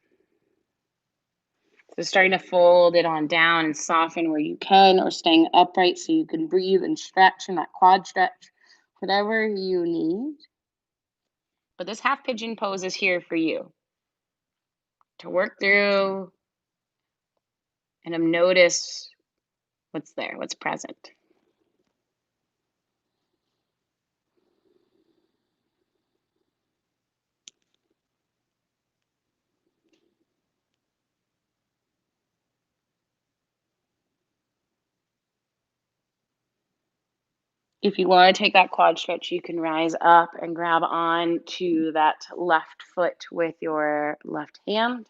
So starting to fold it on down and soften where you can, or staying upright so you can breathe and stretch in that quad stretch, whatever you need. But this half pigeon pose is here for you to work through and notice what's there, what's present. If you want to take that quad stretch, you can rise up and grab on to that left foot with your left hand.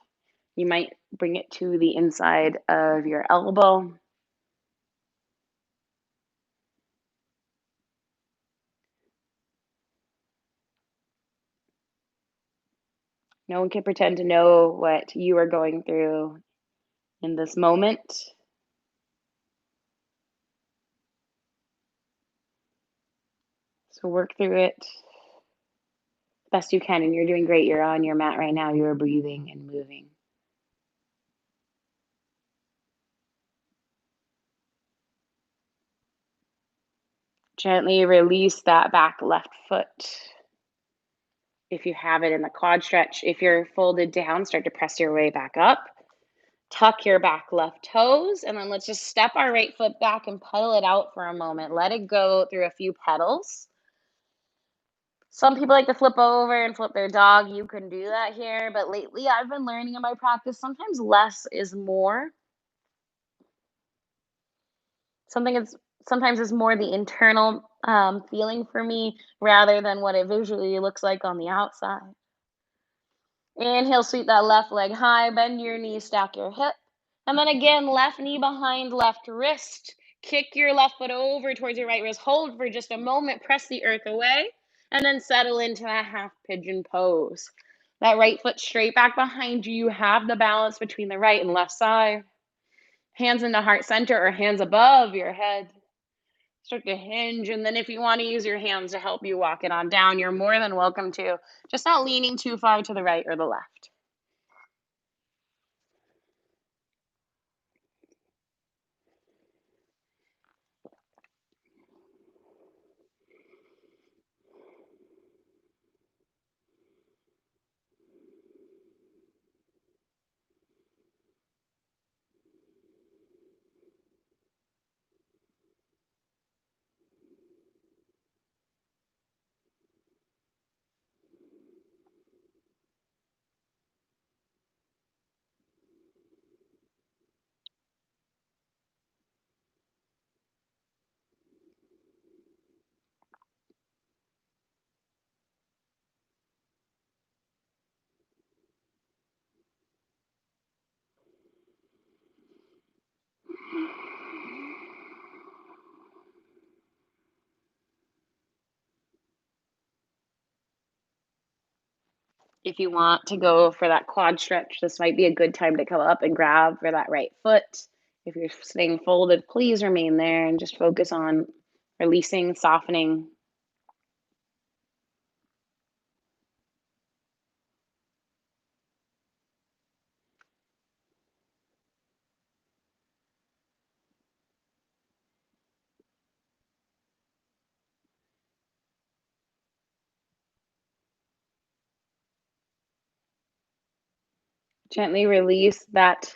You might bring it to the inside of your elbow. No one can pretend to know what you are going through in this moment. So work through it best you can, and you're doing great. You're on your mat right now. You're breathing and moving. Gently release that back left foot. If you have it in the quad stretch, if you're folded down, start to press your way back up. Tuck your back left toes, and then let's just step our right foot back and pedal it out for a moment. Let it go through a few pedals. Some people like to flip over and flip their dog. You can do that here, but lately I've been learning in my practice sometimes less is more. Something is sometimes it's more the internal feeling for me rather than what it visually looks like on the outside. Inhale, sweep that left leg high, bend your knee, stack your hip. And then again, left knee behind left wrist. Kick your left foot over towards your right wrist. Hold for just a moment, press the earth away, and then settle into that half pigeon pose. That right foot straight back behind you. You have the balance between the right and left side. Hands into heart center or hands above your head. Start to hinge, and then if you want to use your hands to help you walk it on down, you're more than welcome to. Just not leaning too far to the right or the left. If you want to go for that quad stretch, this might be a good time to come up and grab for that right foot. If you're staying folded, please remain there and just focus on releasing, softening. Gently release that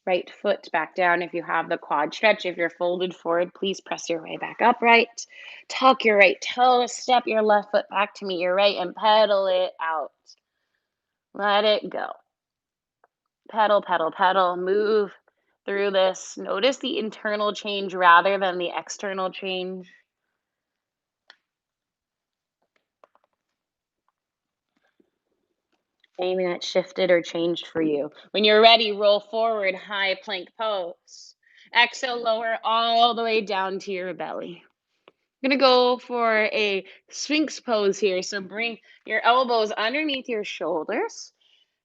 right foot back down if you have the quad stretch. If you're folded forward, please press your way back upright. Tuck your right toe, step your left foot back to meet your right, and pedal it out. Let it go. Pedal, pedal, pedal. Move through this. Notice the internal change rather than the external change. Anything that shifted or changed for you. When you're ready, roll forward, high plank pose. Exhale, lower all the way down to your belly. I'm gonna go for a Sphinx pose here. So bring your elbows underneath your shoulders.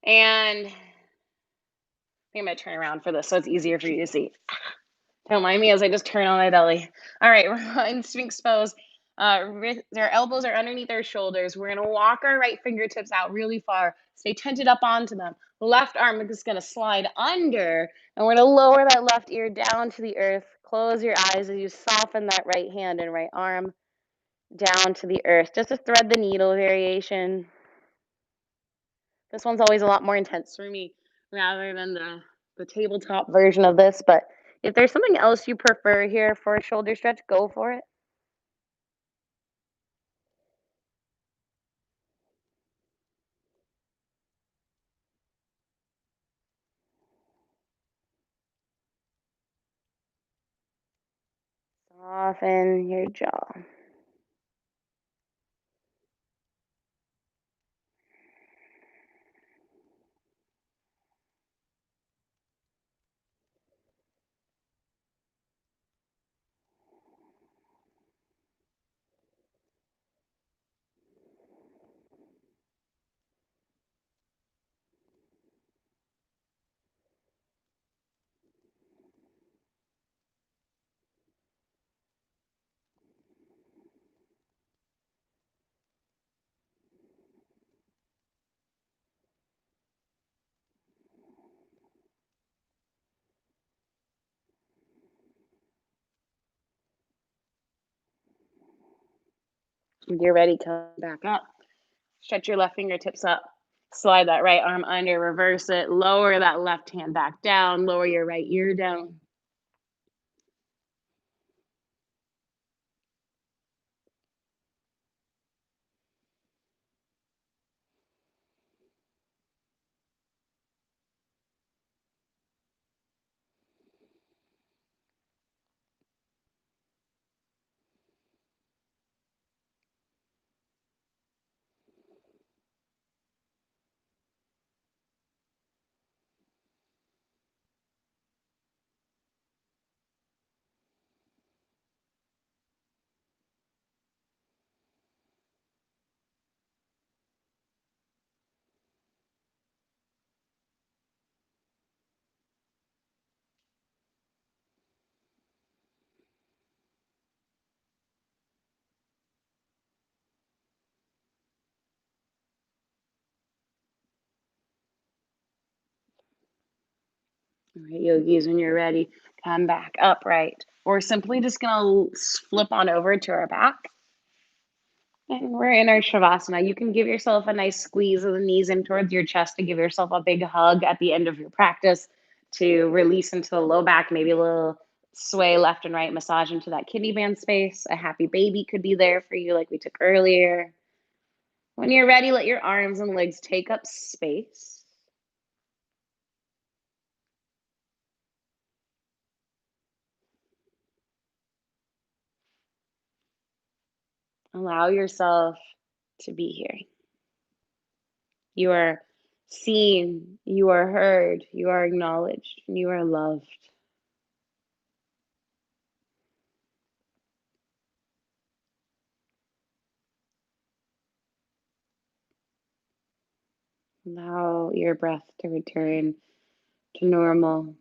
And I think I'm gonna turn around for this so it's easier for you to see. Don't mind me as I just turn on my belly. All right, we're in Sphinx pose. Their elbows are underneath their shoulders. We're gonna walk our right fingertips out really far. Stay tented up onto them. Left arm is gonna slide under, and we're gonna lower that left ear down to the earth. Close your eyes as you soften that right hand and right arm down to the earth. Just a thread the needle variation. This one's always a lot more intense for me rather than the tabletop version of this, but if there's something else you prefer here for a shoulder stretch, go for it. Soften your jaw. When you're ready, come back up. Stretch your left fingertips up. Slide that right arm under, reverse it, lower that left hand back down, lower your right ear down. All right, yogis, when you're ready, come back upright. We're simply just gonna flip on over to our back. And we're in our Shavasana. You can give yourself a nice squeeze of the knees in towards your chest to give yourself a big hug at the end of your practice to release into the low back, maybe a little sway left and right, massage into that kidney band space. A happy baby could be there for you, like we took earlier. When you're ready, let your arms and legs take up space. Allow yourself to be here. You are seen, you are heard, you are acknowledged, and you are loved. Allow your breath to return to normal.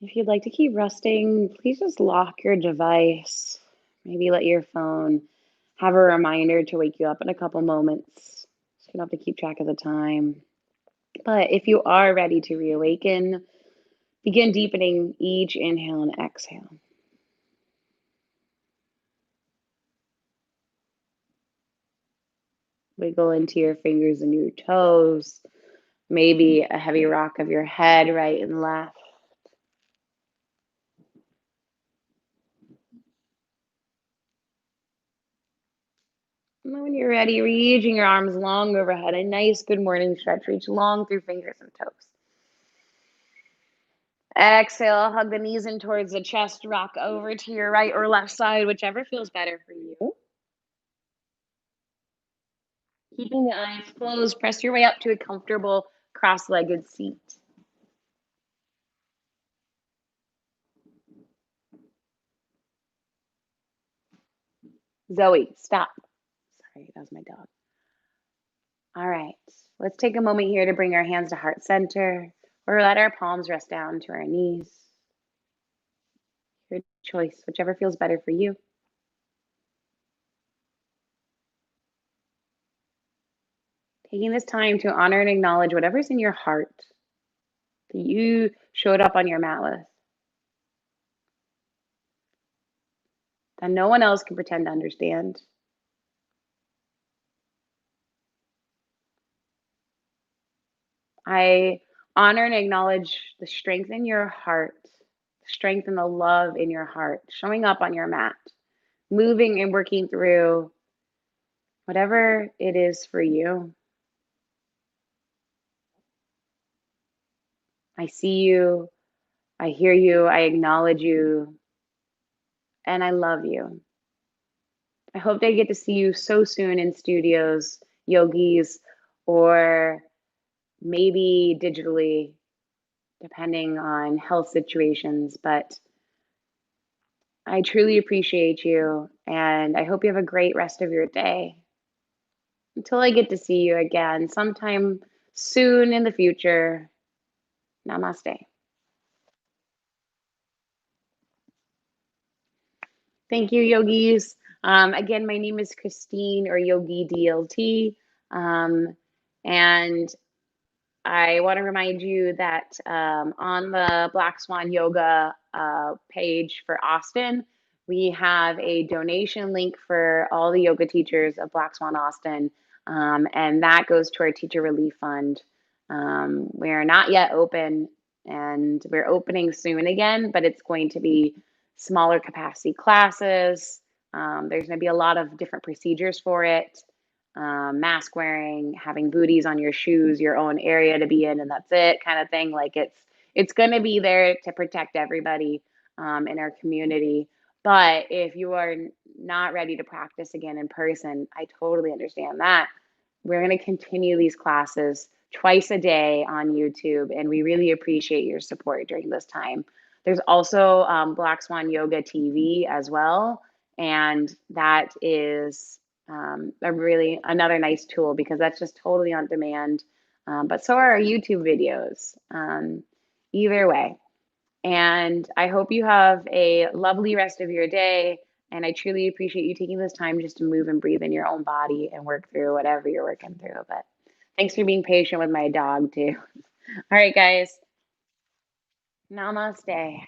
If you'd like to keep resting, please just lock your device. Maybe let your phone have a reminder to wake you up in a couple moments. So you don't have to keep track of the time. But if you are ready to reawaken, begin deepening each inhale and exhale. Wiggle into your fingers and your toes. Maybe a heavy rock of your head, right and left. And then when you're ready, reaching your arms long overhead, a nice good morning stretch. Reach long through fingers and toes. Exhale, hug the knees in towards the chest, rock over to your right or left side, whichever feels better for you. Keeping the eyes closed, press your way up to a comfortable cross-legged seat. Zoe, stop. Sorry, that was my dog. All right, let's take a moment here to bring our hands to heart center or let our palms rest down to our knees. Your choice, whichever feels better for you. Taking this time to honor and acknowledge whatever's in your heart that you showed up on your mat with, that no one else can pretend to understand. I honor and acknowledge the strength in your heart, the strength and the love in your heart, showing up on your mat, moving and working through whatever it is for you. I see you, I hear you, I acknowledge you, and I love you. I hope they get to see you so soon in studios, yogis, or maybe digitally, depending on health situations. But I truly appreciate you, and I hope you have a great rest of your day. Until I get to see you again sometime soon in the future, namaste. Thank you, yogis. Again, my name is Christine or Yogi DLT. Um, and I want to remind you that on the Black Swan Yoga page for Austin, we have a donation link for all the yoga teachers of Black Swan Austin, and that goes to our teacher relief fund. We're not yet open, and we're opening soon again, but it's going to be smaller capacity classes. There's going to be a lot of different procedures for it, mask wearing, having booties on your shoes, your own area to be in, and that's it, kind of thing. Like it's going to be there to protect everybody in our community. But if you are not ready to practice again in person, I totally understand that. We're going to continue these classes twice a day on YouTube, and we really appreciate your support during this time. There's also Black Swan Yoga TV as well, and that is a really another nice tool because that's just totally on demand. But so are our YouTube videos. Either way, and I hope you have a lovely rest of your day. And I truly appreciate you taking this time just to move and breathe in your own body and work through whatever you're working through. But thanks for being patient with my dog, too. All right, guys. Namaste.